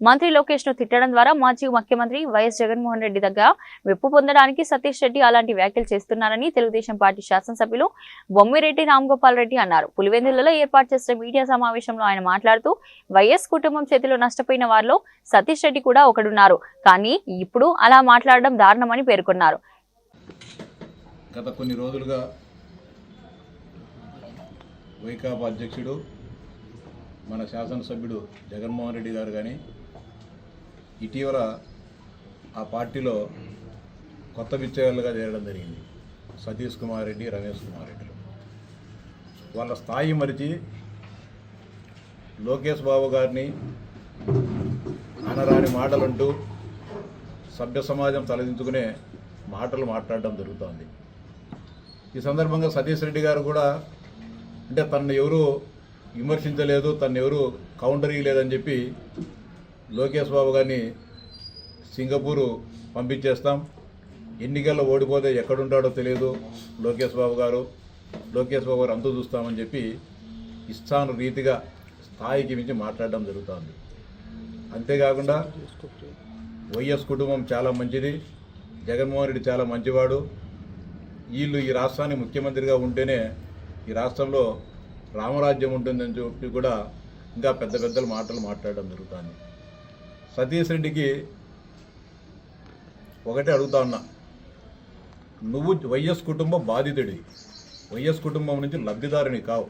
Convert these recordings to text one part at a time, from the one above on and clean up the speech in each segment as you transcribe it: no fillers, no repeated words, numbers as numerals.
మంత్రి లోకేష్ ను తిట్టడం ద్వారా మాజీ ముఖ్యమంత్రి వైఎస్ జగన్మోహన్ రెడ్డి దగ్గర మెప్పు పొందడానికి సతీష్ రెడ్డి అలాంటి వ్యాఖ్యలు చేస్తున్నారని తెలుగుదేశం పార్టీ శాసనసభ్యులు బొమ్మిరెడ్డి రాంగోపాల్ రెడ్డి అన్నారు. పులివెందులలో ఏర్పాటు చేసిన మీడియా సమావేశంలో ఆయన మాట్లాడుతూ వైఎస్ కుటుంబం చేతిలో నష్టపోయిన వారిలో సతీష్ రెడ్డి కూడా ఒకడున్నారు. కానీ ఇప్పుడు అలా మాట్లాడడం దారుణమని పేర్కొన్నారు. గత కొన్ని రోజులుగా వైకాపా అధ్యక్షుడు మన శాసనసభ్యుడు జగన్మోహన్ రెడ్డి గారు కానీ ఇటీవల ఆ పార్టీలో కొత్త విచ్చేవాళ్ళుగా చేరడం జరిగింది. సతీష్ కుమార్ రెడ్డి, రమేష్ కుమార్ రెడ్డిలు వాళ్ళ స్థాయి మరిచి లోకేష్ బాబు గారిని అనరాని మాటలంటూ సభ్య సమాజం తలదించుకునే మాటలు మాట్లాడడం జరుగుతోంది. ఈ సందర్భంగా సతీష్ రెడ్డి గారు కూడా అంటే తనను ఎవరు విమర్శించలేదు, తను ఎవరు కౌంటర్ ఇవ్వలేదని చెప్పి లోకేష్ బాబు గారిని సింగపూరు పంపించేస్తాం, ఎన్నికల్లో ఓడిపోతే ఎక్కడుంటాడో తెలియదు లోకేష్ బాబు గారు అంతు చూస్తామని చెప్పి ఇష్టాను రీతిగా స్థాయికి మించి మాట్లాడడం జరుగుతుంది. అంతేకాకుండా వైఎస్ కుటుంబం చాలా మంచిది, జగన్మోహన్ రెడ్డి చాలా మంచివాడు, వీళ్ళు ఈ రాష్ట్రానికి ముఖ్యమంత్రిగా ఉంటేనే ఈ రాష్ట్రంలో రామరాజ్యం ఉంటుందని చెప్పి కూడా ఇంకా పెద్ద మాటలు మాట్లాడడం జరుగుతుంది. సతీష్ రెడ్డికి ఒకటే అడుగుతా ఉన్నా, నువ్వు వైఎస్ కుటుంబం బాధితుడి, వైఎస్ కుటుంబం నుంచి లబ్ధిదారుని కావు.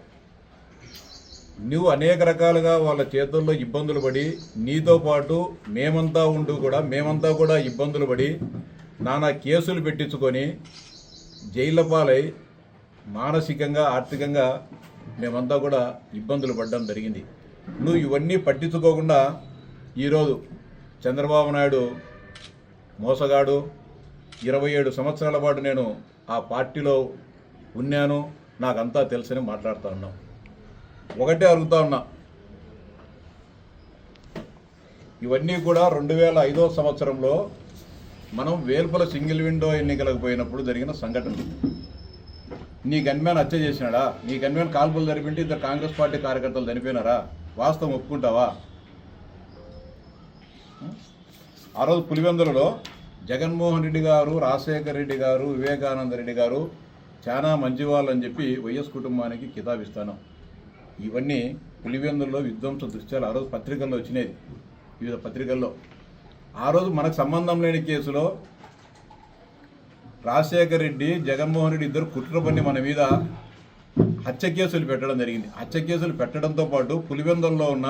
నువ్వు అనేక రకాలుగా వాళ్ళ చేతుల్లో ఇబ్బందులు పడి నీతో పాటు మేమంతా కూడా ఇబ్బందులు పడి నానా కేసులు పెట్టించుకొని జైళ్ళ పాలై మానసికంగా ఆర్థికంగా మేమంతా కూడా ఇబ్బందులు పడడం జరిగింది. నువ్వు ఇవన్నీ పట్టించుకోకుండా ఈరోజు చంద్రబాబు నాయుడు మోసగాడు, 27 సంవత్సరాల పాటు నేను ఆ పార్టీలో ఉన్నాను, నాకంతా తెలుసని మాట్లాడుతూ ఉన్నాం. ఒకటే అడుగుతా ఉన్నా, ఇవన్నీ కూడా 2005వ సంవత్సరంలో మనం వేల్పల సింగిల్ విండో ఎన్నికలకు పోయినప్పుడు జరిగిన సంఘటన. నీ గన్మ్యాన్ హత్య చేసినాడా? నీ గన్మ్యాన్ కాల్పులు జరిపింటే ఇద్దరు కాంగ్రెస్ పార్టీ కార్యకర్తలు చనిపోయినారా? వాస్తవం ఒప్పుకుంటావా? ఆ రోజు పులివెందులలో జగన్మోహన్ రెడ్డి గారు, రాజశేఖర రెడ్డి గారు, వివేకానంద రెడ్డి గారు చాలా మంచివాళ్ళు అని చెప్పి వైఎస్ కుటుంబానికి కితాబిస్తాను. ఇవన్నీ పులివెందులలో విధ్వంస దృశ్యాలు ఆ రోజు పత్రికల్లో వచ్చినాయి, వివిధ పత్రికల్లో. ఆ రోజు మనకు సంబంధం లేని కేసులో రాజశేఖర రెడ్డి, జగన్మోహన్ రెడ్డి ఇద్దరు కుట్ర పన్ని మన మీద హత్య కేసులు పెట్టడం జరిగింది. హత్య కేసులు పెట్టడంతో పాటు పులివెందులలో ఉన్న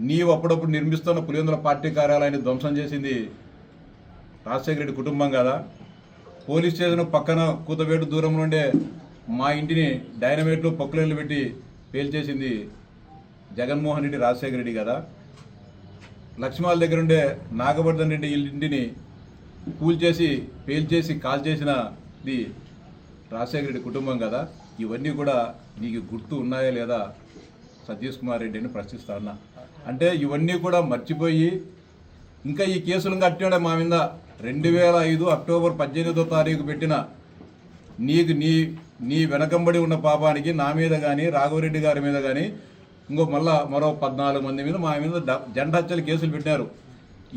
నీవు అప్పుడప్పుడు నిర్మిస్తున్న పులివెందుల పార్టీ కార్యాలయాన్ని ధ్వంసం చేసింది రాజశేఖర రెడ్డి కుటుంబం కదా. పోలీస్ స్టేషన్ పక్కన కూతవేటు దూరంలో ఉండే మా ఇంటిని డైనమైట్లు పొక్కులేళ్ళు పెట్టి పేల్చేసింది జగన్మోహన్ రెడ్డి, రాజశేఖర రెడ్డి కదా. లక్ష్మాల దగ్గర ఉండే నాగవర్ధన్ రెడ్డి ఇంటిని కూల్చేసి పేల్చేసి కాల్ చేసినది రాజశేఖర రెడ్డి కుటుంబం కదా. ఇవన్నీ కూడా నీకు గుర్తు ఉన్నాయా లేదా సతీష్ కుమార్ రెడ్డి అని ప్రశ్నిస్తా ఉన్నా. అంటే ఇవన్నీ కూడా మర్చిపోయి ఇంకా ఈ కేసులు కట్టాడే మా మీద 2005 అక్టోబర్ 18వ తారీఖు పెట్టిన నీకు నీ వెనకంబడి ఉన్న పాపానికి నా మీద కానీ రాఘవరెడ్డి గారి మీద కానీ మరో 14 మంది మీద మా మీద జెండాచలు కేసులు పెట్టారు.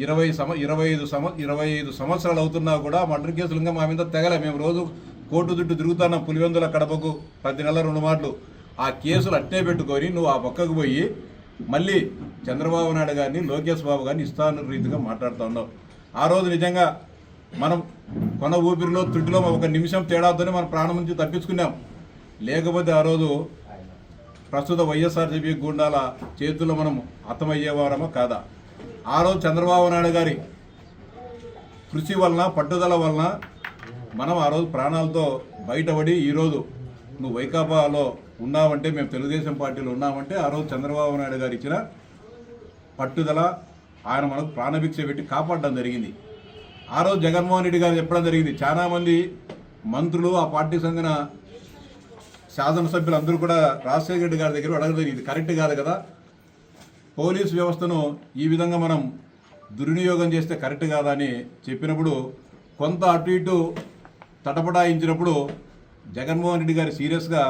25 సంవత్సరాలు అవుతున్నా కూడా మర్డర్ కేసులు ఇంకా మా మీద తెగలే. మేము రోజు కోర్టు చుట్టూ తిరుగుతున్నాం, పులివెందుల కడపకు ప్రతి నెల 2 మాటలు. ఆ కేసులు అట్టే పెట్టుకొని నువ్వు ఆ పక్కకు పోయి మళ్ళీ చంద్రబాబు నాయుడు గారిని, లోకేష్ బాబు గారిని ఇష్టాను రీతిగా మాట్లాడుతూ ఉన్నావు. ఆ రోజు నిజంగా మనం కొన ఊపిరిలో త్రుటిలో 1 నిమిషం తేడాతోనే మన ప్రాణం నుంచి తప్పించుకున్నాం. లేకపోతే ఆ రోజు ప్రస్తుత వైఎస్ఆర్సీపీ గుండాల చేతుల్లో మనం హతమయ్యేవారమో కాదా? ఆ రోజు చంద్రబాబు నాయుడు గారి కృషి వలన, పట్టుదల వలన మనం ఆ రోజు ప్రాణాలతో బయటపడి ఈరోజు నువ్వు వైకాపాలో ఉన్నావంటే, మేము తెలుగుదేశం పార్టీలో ఉన్నామంటే ఆ రోజు చంద్రబాబు నాయుడు గారు ఇచ్చిన పట్టుదల, ఆయన మనకు ప్రాణభిక్ష పెట్టి కాపాడడం జరిగింది. ఆ రోజు జగన్మోహన్ రెడ్డి గారు చెప్పడం జరిగింది. చాలామంది మంత్రులు, ఆ పార్టీకి చెందిన శాసనసభ్యులు అందరూ కూడా రాజశేఖర రెడ్డి గారి దగ్గర అడగడం ఇది కరెక్ట్ కాదు కదా, పోలీస్ వ్యవస్థను ఈ విధంగా మనం దుర్వినియోగం చేస్తే కరెక్ట్ కాదని చెప్పినప్పుడు కొంత అటు ఇటు తటపటాయించినప్పుడు జగన్మోహన్ రెడ్డి గారు సీరియస్గా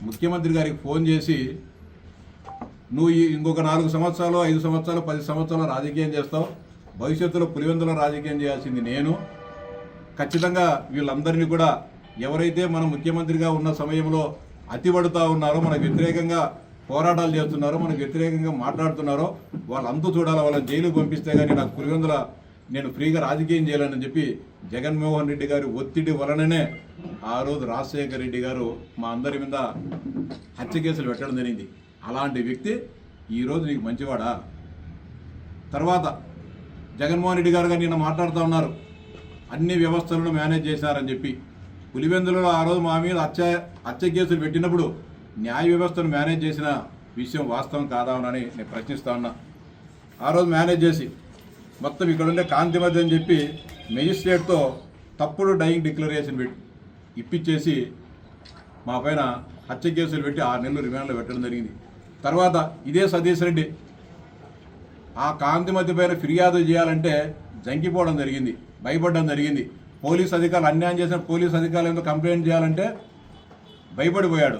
ముఖ్యమంత్రి గారికి ఫోన్ చేసి నువ్వు ఇంకొక 4 సంవత్సరాలు 5 సంవత్సరాలు 10 సంవత్సరాలు రాజకీయం చేస్తావు. భవిష్యత్తులో పులివెందులో రాజకీయం చేయాల్సింది నేను. ఖచ్చితంగా వీళ్ళందరినీ కూడా ఎవరైతే మన ముఖ్యమంత్రిగా ఉన్న సమయంలో అతిపడుతూ ఉన్నారో, మనకు వ్యతిరేకంగా పోరాటాలు చేస్తున్నారో, మనకు వ్యతిరేకంగా మాట్లాడుతున్నారో వాళ్ళంతా చూడాలి. వాళ్ళని జైలుకు పంపిస్తే కానీ నాకు పులివెందుల నేను ఫ్రీగా రాజకీయం చేయాలని చెప్పి జగన్మోహన్ రెడ్డి గారి ఒత్తిడి వలననే ఆ రోజు రాజశేఖర రెడ్డి గారు మా అందరి మీద హత్య కేసులు పెట్టడం జరిగింది. అలాంటి వ్యక్తి ఈరోజు నీకు మంచివాడా? తర్వాత జగన్మోహన్ రెడ్డి గారు నిన్న మాట్లాడుతూ ఉన్నారు, అన్ని వ్యవస్థలను మేనేజ్ చేశారని చెప్పి. పులివెందులలో ఆ రోజు మా మీద హత్య కేసులు పెట్టినప్పుడు న్యాయ వ్యవస్థను మేనేజ్ చేసిన విషయం వాస్తవం కాదా అని నేను ప్రశ్నిస్తా ఉన్నా. ఆ రోజు మేనేజ్ చేసి మొత్తం ఇక్కడ ఉండే కాంతిమతి అని చెప్పి మెజిస్ట్రేట్తో తప్పుడు డైయింగ్ డిక్లరేషన్ ఇప్పించేసి మా పైన హత్య కేసులు పెట్టి 6 నెలలు రిమాండ్లో పెట్టడం జరిగింది. తర్వాత ఇదే సతీష్ రెడ్డి ఆ కాంతిమతి పైన ఫిర్యాదు చేయాలంటే జంకిపోవడం జరిగింది, భయపడడం జరిగింది. పోలీస్ అధికారులు అన్యాయం చేసిన పోలీస్ అధికారులు ఎందుకు కంప్లైంట్ చేయాలంటే భయపడిపోయాడు.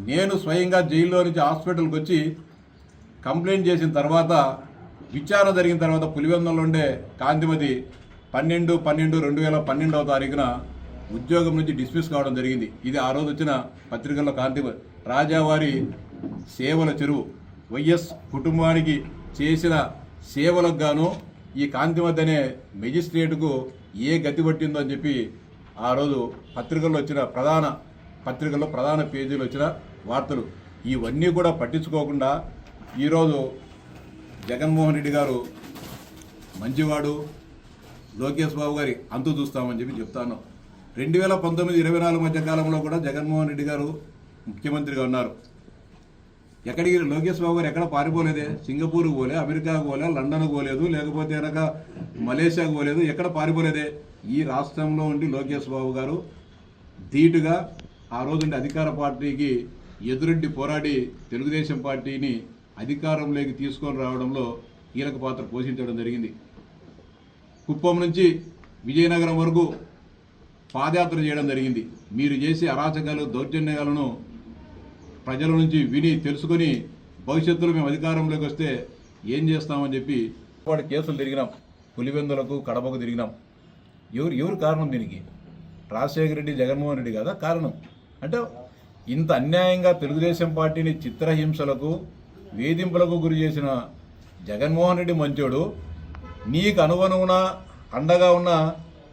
నేను స్వయంగా జైల్లో నుంచి హాస్పిటల్కి వచ్చి కంప్లైంట్ చేసిన తర్వాత విచారణ జరిగిన తర్వాత పులివెందులలో ఉండే కాంతిమతి 12/12/2012 తారీఖున ఉద్యోగం నుంచి డిస్మిస్ కావడం జరిగింది. ఇది ఆ రోజు వచ్చిన పత్రికల్లో కాంతిమతి రాజావారి సేవల చెరువు వైఎస్ కుటుంబానికి చేసిన సేవలకు గాను ఈ కాంతిమతి అనే మెజిస్ట్రేట్కు ఏ గతి పట్టిందో అని చెప్పి ఆ రోజు పత్రికల్లో ప్రధాన పేజీలు వచ్చిన వార్తలు. ఇవన్నీ కూడా పట్టించుకోకుండా ఈరోజు జగన్మోహన్ రెడ్డి గారు మంచివాడు, లోకేష్ బాబు గారి అంతు చూస్తామని చెప్పి చెప్తాను. 2019-24 మధ్య కాలంలో కూడా జగన్మోహన్ రెడ్డి గారు ముఖ్యమంత్రిగా ఉన్నారు. ఎక్కడికి లోకేష్ బాబు గారు ఎక్కడ పారిపోలేదే. సింగపూర్కి పోలే, అమెరికాకు పోలే, లండన్కు పోలేదు, లేకపోతే కనుక మలేషియాకు పోలేదు, ఎక్కడ పారిపోలేదే. ఈ రాష్ట్రంలో ఉండి లోకేష్ బాబు గారు ధీటుగా ఆ రోజు అధికార పార్టీకి ఎదురెడ్డి పోరాడి తెలుగుదేశం పార్టీని అధికారంలోకి తీసుకొని రావడంలో కీలక పాత్ర పోషించడం జరిగింది. కుప్పం నుంచి విజయనగరం వరకు పాదయాత్ర చేయడం జరిగింది. మీరు చేసే అరాచకాలు, దౌర్జన్యాలను ప్రజల నుంచి విని తెలుసుకొని భవిష్యత్తులో మేము అధికారంలోకి వస్తే ఏం చేస్తామని చెప్పి వాడి కేసులు తిరిగినాం. పులివెందులకు, కడపకు తిరిగినాం. ఎవరు కారణం దీనికి? రాజశేఖర రెడ్డి, జగన్మోహన్ రెడ్డి కదా కారణం. అంటే ఇంత అన్యాయంగా తెలుగుదేశం పార్టీని చిత్రహింసలకు, వేధింపులకు గురి చేసిన జగన్మోహన్ రెడ్డి మంచోడు, నీకు అనుగుణమున అండగా ఉన్న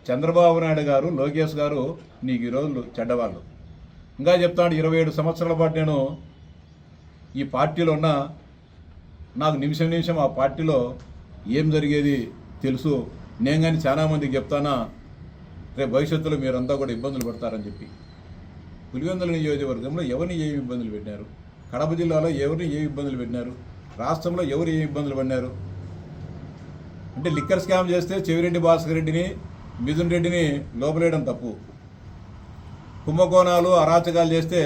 చంద్రబాబు నాయుడు గారు, లోకేష్ గారు నీకు ఈరోజు చెడ్డవాళ్ళు. ఇంకా చెప్తాడు, 27 సంవత్సరాల పాటు నేను ఈ పార్టీలో ఉన్నా, నాకు నిమిషం ఆ పార్టీలో ఏం జరిగేది తెలుసు. నేను కానీ చాలామందికి చెప్తానా, రేపు భవిష్యత్తులో మీరంతా కూడా ఇబ్బందులు పడతారని చెప్పి. పులివెందుల నియోజకవర్గంలో ఎవరిని ఏమి ఇబ్బందులు పెట్టినారు? కడప జిల్లాలో ఎవరిని ఏమి ఇబ్బందులు పెట్టినారు? రాష్ట్రంలో ఎవరు ఏమి ఇబ్బందులు పడినారు? అంటే లిక్కర్ స్కామ్ చేస్తే చెవిరెడ్డి భాస్కర్ రెడ్డిని, మిథున్ రెడ్డిని లోపలేయడం తప్పు. కుంభకోణాలు, అరాచకాలు చేస్తే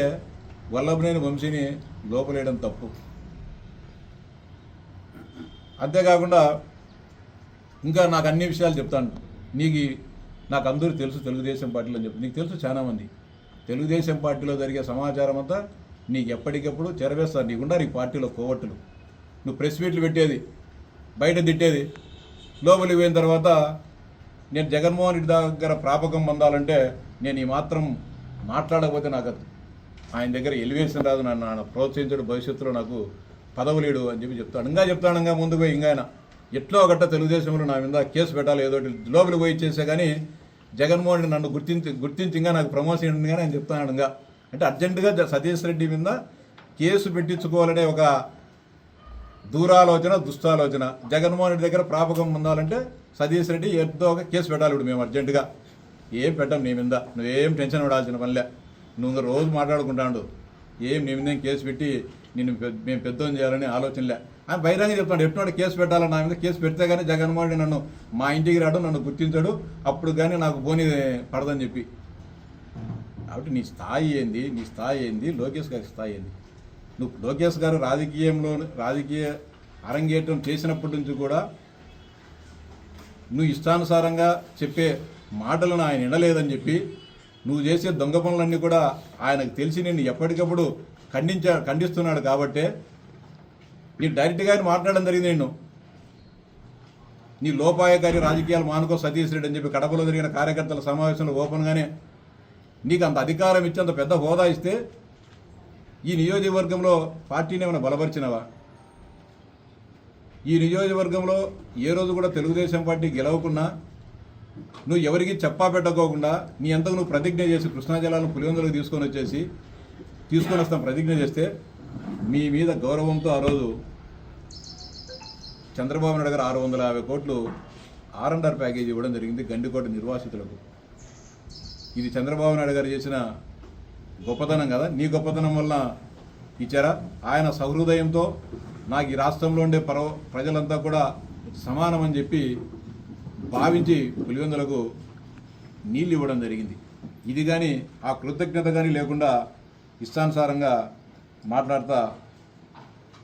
వల్లభనేని వంశీని లోపలేయడం తప్పు. అంతేకాకుండా ఇంకా నాకు అన్ని విషయాలు చెప్తాను. నాకు అందరూ తెలుసు తెలుగుదేశం పార్టీలో అని చెప్పి. నీకు తెలుసు చాలామంది తెలుగుదేశం పార్టీలో జరిగే సమాచారం అంతా నీకు ఎప్పటికప్పుడు చెరవేస్తారు. నీకున్నారు ఈ పార్టీలో కోవట్టులు. నువ్వు ప్రెస్ మీట్లు పెట్టేది, బయట తిట్టేది, లోపలికి పోయిన తర్వాత నేను జగన్మోహన్ రెడ్డి దగ్గర ప్రాపకం పొందాలంటే నేను ఈ మాత్రం మాట్లాడకపోతే నాకు ఆయన దగ్గర ఎలివేషన్ రాదు, నన్ను ప్రోత్సహించడు, భవిష్యత్తులో నాకు పదవులేడు అని చెప్పి చెప్తాడు. ఇంకా ముందు పోయి ఇంకా ఆయన ఎట్లో ఒకట తెలుగుదేశంలో నా మీద కేసు పెట్టాలి, ఏదో లోపలికి పోయి చేసే కానీ జగన్మోహన్ రెడ్డి నన్ను గుర్తించి ఇంకా నాకు ప్రమోషన్ ఇవ్వండి కానీ ఆయన చెప్తున్నాడు. ఇంకా అంటే అర్జెంటుగా సతీష్ రెడ్డి మీద కేసు పెట్టించుకోవాలనే ఒక దుస్తాలోచన. జగన్మోహన్ రెడ్డి దగ్గర ప్రాపకం పొందాలంటే సతీష్ రెడ్డి ఏదో ఒక కేసు పెట్టాలి. ఇప్పుడు మేము అర్జెంటుగా ఏం పెట్టాం నీ మీద, నువ్వేం టెన్షన్ పడాల్సిన పనిలే. నువ్వు రోజు మాట్లాడుకుంటాడు, ఏం నీ మీద కేసు పెట్టి మేము పెద్దోని చేయాలని ఆలోచనలే. ఆయన బహిరంగ చెప్తాడు, ఎటువంటి కేసు పెట్టాలని నా మీద కేసు పెడితే కానీ జగన్మోహన్ రెడ్డి నన్ను మా ఇంటికి రాడు, నన్ను గుర్తించాడు, అప్పుడు కానీ నాకు బోని పడదని చెప్పి. కాబట్టి నీ స్థాయి ఏంది, లోకేష్ గారి స్థాయి ఏంది? నువ్వు లోకేష్ గారు రాజకీయ అరంగేట్రం చేసినప్పటి నుంచి కూడా నువ్వు ఇష్టానుసారంగా చెప్పే మాటలను ఆయన వినలేదని చెప్పి, నువ్వు చేసే దొంగ పనులన్నీ కూడా ఆయనకు తెలిసి నిన్ను ఎప్పటికప్పుడు ఖండిస్తున్నాడు. కాబట్టే నీ డైరెక్ట్గా మాట్లాడడం జరిగింది. నేను నీ లోపాయకారి రాజకీయాలు మానుకో సతీష్ రెడ్డి అని చెప్పి కడపలో జరిగిన కార్యకర్తల సమావేశంలో ఓపెన్గానే నీకు అంత అధికారం ఇచ్చి అంత పెద్ద హోదా ఇస్తే ఈ నియోజకవర్గంలో పార్టీని ఏమైనా బలపరిచినవా? ఈ నియోజకవర్గంలో ఏ రోజు కూడా తెలుగుదేశం పార్టీ గెలవకున్నా నువ్వు ఎవరికి చెప్పా పెట్టకోకుండా నీ అంతకు నువ్వు ప్రతిజ్ఞ చేసి కృష్ణా జలాలను పులివెందులకు తీసుకొని వస్తాం ప్రతిజ్ఞ చేస్తే మీ మీద గౌరవంతో ఆ రోజు చంద్రబాబు నాయుడు గారు 650 కోట్లు R&R ప్యాకేజీ ఇవ్వడం జరిగింది గండికోట నిర్వాసితులకు. ఇది చంద్రబాబు నాయుడు గారు చేసిన గొప్పతనం కదా. నీ గొప్పతనం వల్ల ఇచ్చారా? ఆయన సహృదయంతో నాకు ఈ రాష్ట్రంలో ఉండే ప్రజలంతా కూడా సమానమని చెప్పి భావించి పులివెందులకు నీళ్ళు ఇవ్వడం జరిగింది. ఇది కానీ ఆ కృతజ్ఞత కానీ లేకుండా ఇష్టానుసారంగా మాట్లాడుతూ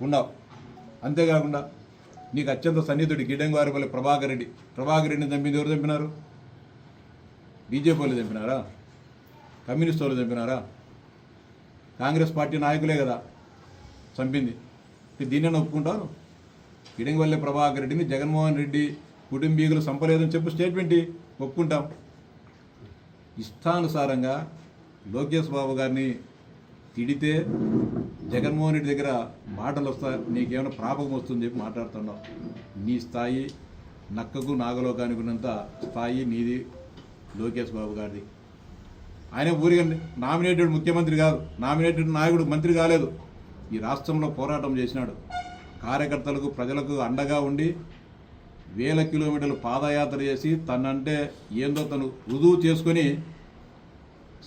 ఉన్నావు. అంతేకాకుండా నీకు అత్యంత సన్నిహితుడి గిడ్డంగివారిపల్లి ప్రభాకర్ రెడ్డిని చంపింది ఎవరు చంపినారు? బీజేపీ వాళ్ళు చంపినారా? కమ్యూనిస్ట్ వాళ్ళు చంపినారా? కాంగ్రెస్ పార్టీ నాయకులే కదా చంపింది. దీన్ని ఒప్పుకుంటారు? గిడ్డంగివల్లి ప్రభాకర్ రెడ్డిని జగన్మోహన్ రెడ్డి కుటుంబీకులు చంపలేదని చెప్పు స్టేట్మెంట్ ఒప్పుకుంటాం. ఇష్టానుసారంగా లోకేష్ బాబు గారిని తిడితే జగన్మోహన్ రెడ్డి దగ్గర మాటలు వస్తాయి, నీకేమైనా ప్రాపకం వస్తుందని చెప్పి మాట్లాడుతున్నావు. నీ స్థాయి నక్కకు నాగలోకానికి ఉన్నంత స్థాయి నీది లోకేష్ బాబు గారిది. ఆయన ఊరిగా నామినేటెడ్ ముఖ్యమంత్రి కాదు, నామినేటెడ్ నాయకుడు మంత్రి కాలేదు. ఈ రాష్ట్రంలో పోరాటం చేసినాడు. కార్యకర్తలకు ప్రజలకు అండగా ఉండి వేల కిలోమీటర్లు పాదయాత్ర చేసి తనంటే ఏందో తను రుజువు చేసుకొని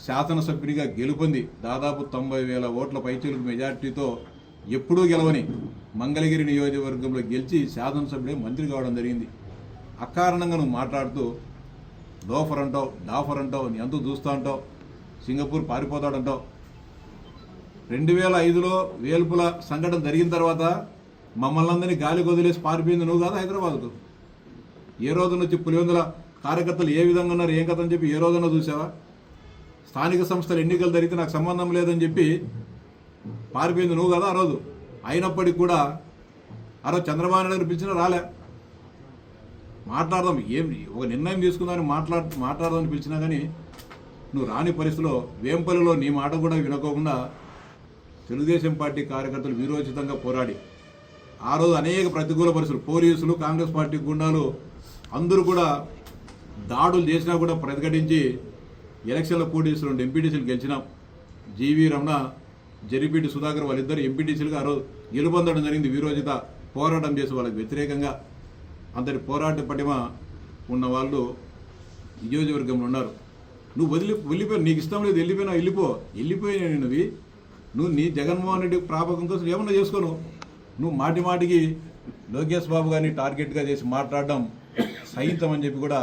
శాసనసభ్యునిగా గెలుపొంది దాదాపు 90,000 ఓట్ల పైచీలకు మెజార్టీతో ఎప్పుడూ గెలవని మంగళగిరి నియోజకవర్గంలో గెలిచి శాసనసభ్యుడే మంత్రి కావడం జరిగింది. అకారణంగా నువ్వు మాట్లాడుతూ లోఫర్ అంటావు, డాఫర్ అంటావు, నీ అంతూ చూస్తూ అంటావు, సింగపూర్ పారిపోతాడంటావు. 2005లో వేల్పుల సంఘటన జరిగిన తర్వాత మమ్మల్ని అందరినీ గాలికి వదిలేసి పారిపోయింది నువ్వు కాదు హైదరాబాద్కు. ఏ రోజున వచ్చి పులివెందుల కార్యకర్తలు ఏ విధంగా ఉన్నారు ఏం కథ అని చెప్పి ఏ రోజున చూసావా? స్థానిక సంస్థల ఎన్నికలు జరిగితే నాకు సంబంధం లేదని చెప్పి పారిపోయింది నువ్వు కదా ఆ రోజు. అయినప్పటికీ కూడా ఆ రోజు చంద్రబాబు నాయుడు గారు పిలిచినా రాలే. మాట్లాడదాం, ఏం ఒక నిర్ణయం తీసుకుందామని మాట్లాడదామని పిలిచినా కానీ నువ్వు రాని పరిస్థితిలో వేంపల్లిలో నీ మాట కూడా వినుకోకుండా తెలుగుదేశం పార్టీ కార్యకర్తలు వీరోచితంగా పోరాడి ఆ రోజు అనేక ప్రతికూల పరిస్థితులు పోలీసులు కాంగ్రెస్ పార్టీ గుండాలు అందరూ కూడా దాడులు చేసినా కూడా ప్రతిఘటించి ఎలక్షన్లో పోటీ చేసిన 2 ఎంపీటీసీలు గెలిచినాం. జీవీ రమణ, జరిపీటి సుధాకర్ వాళ్ళిద్దరు ఎంపీటీసీలుగా ఆ రోజు గెలుపొందడం జరిగింది. వీరోచిత పోరాటం చేసి వాళ్ళకి వ్యతిరేకంగా అంతటి పోరాట పటిమ ఉన్న వాళ్ళు నియోజకవర్గంలో ఉన్నారు. నువ్వు వెళ్ళిపోయావు, నీకు ఇష్టం లేదు వెళ్ళిపోయినా నువ్వు నీ జగన్మోహన్ రెడ్డి ప్రాపకం కోసం ఏమన్నా చేసుకోను. నువ్వు మాటికి లోకేష్ బాబు గారిని టార్గెట్గా చేసి మాట్లాడడం సహితమని చెప్పి కూడా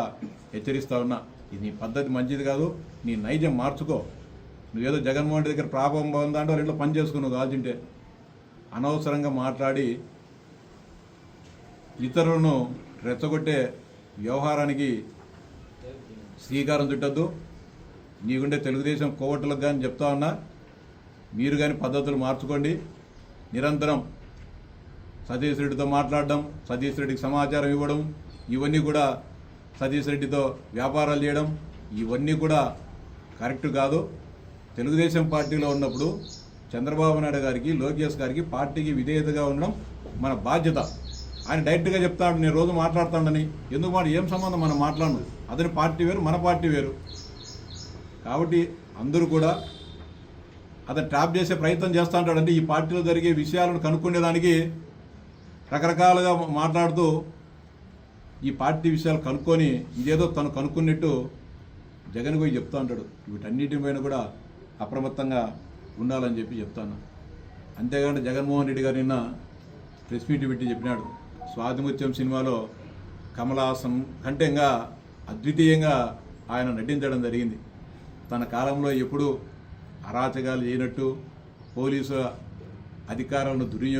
హెచ్చరిస్తా ఉన్నా. ఇది నీ పద్ధతి మంచిది కాదు, నీ నైజం మార్చుకో. నువ్వేదో జగన్మోహన్ రెడ్డి దగ్గర ప్రాపకం బాగుందా అంటే వాళ్ళ ఇంట్లో పని చేసుకుని నువ్వు కాల్చింటే అనవసరంగా మాట్లాడి ఇతరులను రెచ్చగొట్టే వ్యవహారానికి శ్రీకారం చుట్టద్దు. నీకుండే తెలుగుదేశం కోవట్లకు కానీ చెప్తా ఉన్నా, మీరు కానీ పద్ధతులు మార్చుకోండి. నిరంతరం సతీష్ రెడ్డితో మాట్లాడడం, సతీష్ రెడ్డికి సమాచారం ఇవ్వడం, ఇవన్నీ కూడా సతీష్ రెడ్డితో వ్యాపారాలు చేయడం ఇవన్నీ కూడా కరెక్ట్ కాదు. తెలుగుదేశం పార్టీలో ఉన్నప్పుడు చంద్రబాబు నాయుడు గారికి లోకేష్ గారికి పార్టీకి విధేయతగా ఉండడం మన బాధ్యత. ఆయన డైరెక్ట్గా చెప్తాడు నేను రోజు మాట్లాడుతాడని. ఎందుకు మాట ఏం సంబంధం మనం మాట్లాడను, అతని పార్టీ వేరు మన పార్టీ వేరు. కాబట్టి అందరూ కూడా అతను ట్రాప్ చేసే ప్రయత్నం చేస్తూ ఉంటాడంటే ఈ పార్టీలో జరిగే విషయాలను కనుక్కునేదానికి రకరకాలుగా మాట్లాడుతూ ఈ పార్టీ విషయాలు కనుక్కొని ఇదేదో తను కనుక్కున్నట్టు జగన్ పోయి చెప్తూ ఉంటాడు. వీటన్నిటిపైన కూడా అప్రమత్తంగా ఉండాలని చెప్పి చెప్తాను. అంతేకాకుండా జగన్మోహన్ రెడ్డి గారు నిన్న ప్రెస్ మీట్ పెట్టి చెప్పినాడు, స్వాతిముత్యం సినిమాలో కమల్ హాసన్ కంటే ఇంకా అద్వితీయంగా ఆయన నటించడం జరిగింది. తన కాలంలో ఎప్పుడూ అరాచకాలు చేయనట్టు పోలీసు అధికారాలను